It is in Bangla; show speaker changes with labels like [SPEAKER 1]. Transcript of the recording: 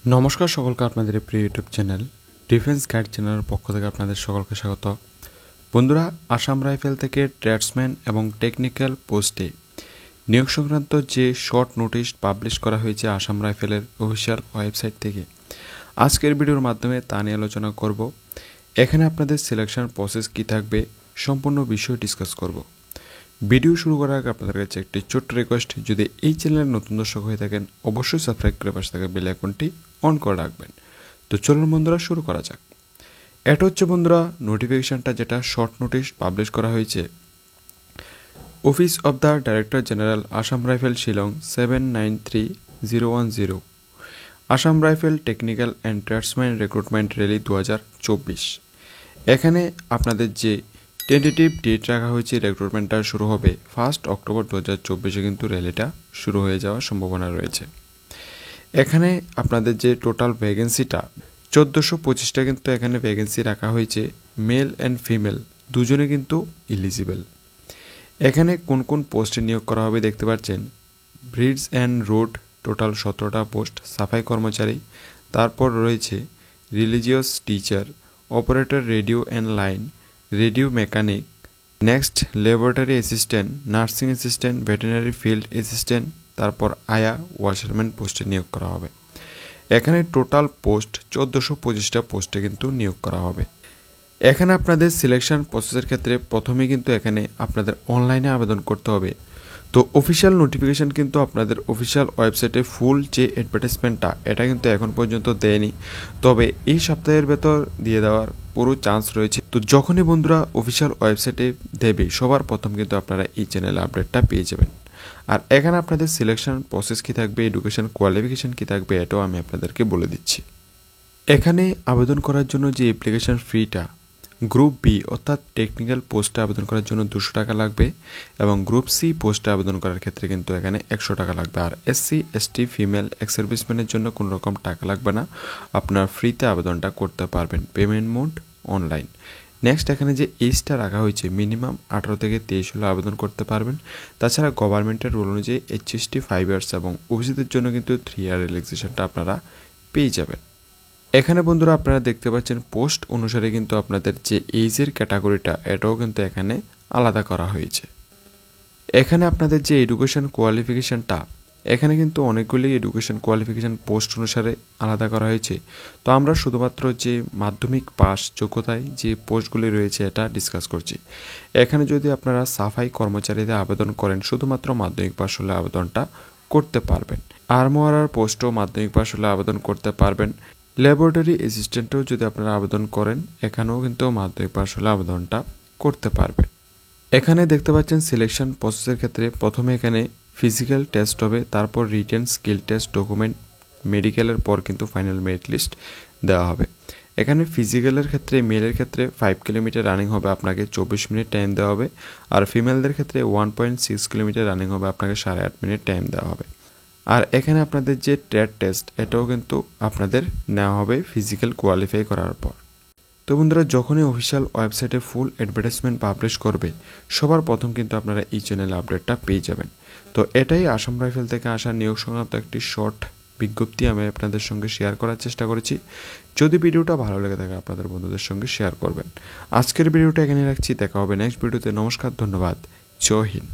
[SPEAKER 1] নমস্কার সকলকে আপনাদের এই প্রিয় ইউটিউব চ্যানেল ডিফেন্স গাইড চ্যানেলের পক্ষ থেকে আপনাদের সকলকে স্বাগত। বন্ধুরা, আসাম রাইফেল থেকে ট্রেডসম্যান এবং টেকনিক্যাল পোস্টে নিয়োগ সংক্রান্ত যে শর্ট নোটিশ পাবলিশ করা হয়েছে আসাম রাইফেলের অফিসিয়াল ওয়েবসাইট থেকে, আজকের ভিডিওর মাধ্যমে তা নিয়ে আলোচনা করব। এখানে আপনাদের সিলেকশন প্রসেস কী থাকবে সম্পূর্ণ বিষয় ডিসকাস করব। ভিডিও শুরু করার আগে আপনাদের কাছে একটি ছোট্ট রিকোয়েস্ট, যদি এই চ্যানেলের নতুন দর্শক হয়ে থাকেন অবশ্যই সাবস্ক্রাইব করে পাশে থাকা বেল আইকনটি অন করে রাখবেন। তো চলুন বন্ধুরা শুরু করা যাক। এটা হচ্ছে বন্ধুরা নোটিফিকেশনটা, যেটা শর্ট নোটিশ পাবলিশ করা হয়েছে office of the director general Assam rifle Shillong 793010, Assam rifle technical and tradesman recruitment rally 2024। এখানে আপনাদের যে টেন্টেটিভ ডেট রাখা হয়েছে রিক্রুটমেন্টটা শুরু হবে 1 অক্টোবর 2024, কিন্তু র্যালিটা শুরু হয়ে যাওয়ার সম্ভাবনা রয়েছে। এখানে আপনাদের যে টোটাল ভ্যাকেন্সিটা 1425টা কিন্তু এখানে ভ্যাকেন্সি রাখা হয়েছে। মেল অ্যান্ড ফিমেল দুজনে কিন্তু ইলিজিবল। এখানে কোন কোন পোস্টে নিয়োগ করা হবে দেখতে পাচ্ছেন। ব্রিজ অ্যান্ড রোড টোটাল 17টা পোস্ট, সাফাই কর্মচারী। তারপর রয়েছে religious teacher, operator radio and line, radio mechanic, next laboratory assistant, nursing assistant, veterinary field assistant, তারপর আয়া ওয়াশারম্যান পোস্টে নিয়োগ করা হবে। এখানে টোটাল পোস্ট 1425টা পোস্টে কিন্তু নিয়োগ করা হবে। এখানে আপনাদের সিলেকশন প্রসেসের ক্ষেত্রে প্রথমে কিন্তু এখানে আপনাদের অনলাইনে আবেদন করতে হবে। তো অফিসিয়াল নোটিফিকেশান কিন্তু আপনাদের অফিসিয়াল ওয়েবসাইটে ফুল যে অ্যাডভার্টাইজমেন্টটা এটা কিন্তু এখন পর্যন্ত দেয়নি, তবে এই সপ্তাহের ভেতর দিয়ে দেওয়ার পুরো চান্স রয়েছে। তো যখনই বন্ধুরা অফিসিয়াল ওয়েবসাইটে দেবে সবার প্রথম কিন্তু আপনারা এই চ্যানেলে আপডেটটা পেয়ে যাবেন। আর এখানে আপনাদের সিলেকশন প্রসেস কী থাকবে, এডুকেশন কোয়ালিফিকেশান কী থাকবে, এটাও আমি আপনাদেরকে বলে দিচ্ছি। এখানে আবেদন করার জন্য যে অ্যাপ্লিকেশন ফিটা, গ্রুপ বি অর্থাৎ টেকনিক্যাল পোস্টে আবেদন করার জন্য 200 টাকা লাগবে, এবং গ্রুপ সি পোস্টে আবেদন করার ক্ষেত্রে কিন্তু এখানে 100 টাকা লাগবে। আর এসসি এসটি ফিমেল এক্স সার্ভিসম্যানের জন্য কোনো রকম টাকা লাগবে না, আপনার ফ্রিতে আবেদনটা করতে পারবেন, পেমেন্ট মোড অনলাইন। নেক্সট এখানে যে এজটা রাখা হয়েছে মিনিমাম 18 থেকে 23 হলে আবেদন করতে পারবেন। তাছাড়া গভর্নমেন্টের রুল অনুযায়ী HST 5 ইয়ার্স এবং ওবিসিদের জন্য কিন্তু 3 ইয়ার রিল্যাক্সেশনটা আপনারা পেয়ে যাবেন। এখানে বন্ধুরা আপনারা দেখতে পাচ্ছেন পোস্ট অনুসারে কিন্তু আপনাদের যে এইজের ক্যাটাগরিটা এটাও কিন্তু এখানে আলাদা করা হয়েছে। এখানে আপনাদের যে এডুকেশন কোয়ালিফিকেশানটা, এখানে কিন্তু অনেকগুলি এডুকেশন কোয়ালিফিকেশান পোস্ট অনুসারে আলাদা করা হয়েছে। তো আমরা শুধুমাত্র যে মাধ্যমিক পাস যোগ্যতায় যে পোস্টগুলি রয়েছে এটা ডিসকাস করছি। এখানে যদি আপনারা সাফাই কর্মচারীদের আবেদন করেন শুধুমাত্র মাধ্যমিক পাস হলে আবেদনটা করতে পারবেন। আর্মওয়ারার পোস্টও মাধ্যমিক পাস হলে আবেদন করতে পারবেন। ল্যাবরেটরি অ্যাসিস্ট্যান্টও যদি আপনারা আবেদন করেন এখানেও কিন্তু মাধ্যমিক পাস হলে আবেদনটা করতে পারবেন। এখানে দেখতে পাচ্ছেন সিলেকশন প্রসেসের ক্ষেত্রে প্রথমে এখানে ফিজিক্যাল টেস্ট হবে, তারপর রিটেন স্কিল টেস্ট, ডকুমেন্ট, মেডিকেলের পর কিন্তু ফাইনাল মেরিট লিস্ট দেওয়া হবে। এখানে ফিজিক্যালের ক্ষেত্রে মেলের ক্ষেত্রে 5 কিলোমিটার রানিং হবে, আপনাকে 24 মিনিট টাইম দেওয়া হবে। আর ফিমেলদের ক্ষেত্রে 1.6 কিলোমিটার রানিং হবে, আপনাকে 8.5 মিনিট টাইম দেওয়া হবে। আর এখানে আপনাদের যে ট্রেড টেস্ট এটাও কিন্তু আপনাদের নেওয়া হবে ফিজিক্যাল কোয়ালিফাই করার পর। তো বন্ধুরা, যখনই অফিসিয়াল ওয়েবসাইটে ফুল অ্যাডভার্টাইজমেন্ট পাবলিশ করবে সবার প্রথম কিন্তু আপনারা এই চ্যানেলে আপডেটটা পেয়ে যাবেন। তো এটাই আসাম রাইফেল থেকে আসা নিয়োগ সংক্রান্ত একটি শর্ট বিজ্ঞপ্তি আমি আপনাদের সঙ্গে শেয়ার করার চেষ্টা করেছি। যদি ভিডিওটা ভালো লেগে থাকে আপনাদের বন্ধুদের সঙ্গে শেয়ার করবেন। আজকের ভিডিওটা এখানে রাখছি, দেখা হবে নেক্সট ভিডিওতে। নমস্কার, ধন্যবাদ, জয় হিন্দ।